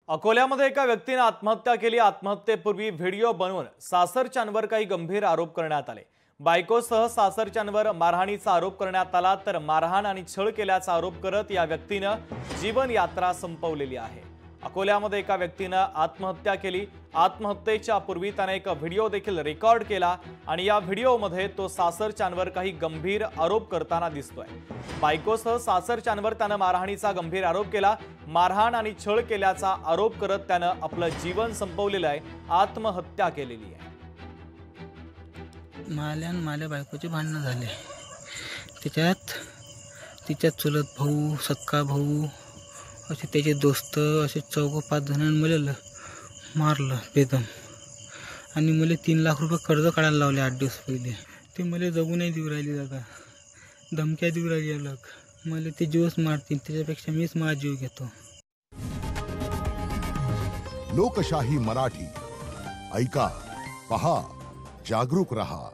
अकोल्यामध्ये एका व्यक्तीने आत्महत्या केली। आत्महत्येपूर्वी व्हिडिओ बनवून सासरच्यांवर काही गंभीर आरोप करण्यात आले। बायकोसह सासरच्यांवर मारहाणीचा आरोप करण्यात आला, तर मारहाण आणि छळ केल्याचा आरोप करत या व्यक्तीने जीवन यात्रा संपवलेली आहे। अकोल्यामध्ये एका व्यक्तीने आत्महत्या केली। आत्महत्येच्या पूर्वी त्याने एक व्हिडिओ देखील रेकॉर्ड केला आणि या व्हिडिओमध्ये तो सासरच्यांवर काही गंभीर आरोप करताना दिसतोय। बायकोसह सासरच्यांवर त्याने मारहाणीचा गंभीर आरोप केला। मारहाण आणि छळ केल्याचा आरोप करत त्याने आपलं जीवन संपवलेलं आहे, आत्महत्या केलेली आहे। माझ्या बायकोचे भांडण झाले। त्याच्यात तिच्या चुलत भाऊ, सक्का भाऊ, असे त्याचे दोस्त, असे 4-5 जणांनी मला मारलं बेदम आणि मला 3 लाख रुपये कर्ज काढायला लावले 8 दिवस पहिले। ते मला जगू नाही देऊ राहिली दादा, धमक्या देऊ राहिली अलग। मला ते जीवच मारतील, त्याच्यापेक्षा मीच माझा जीव घेतो। लोकशाही मराठी ऐका, पहा, जागरूक रहा।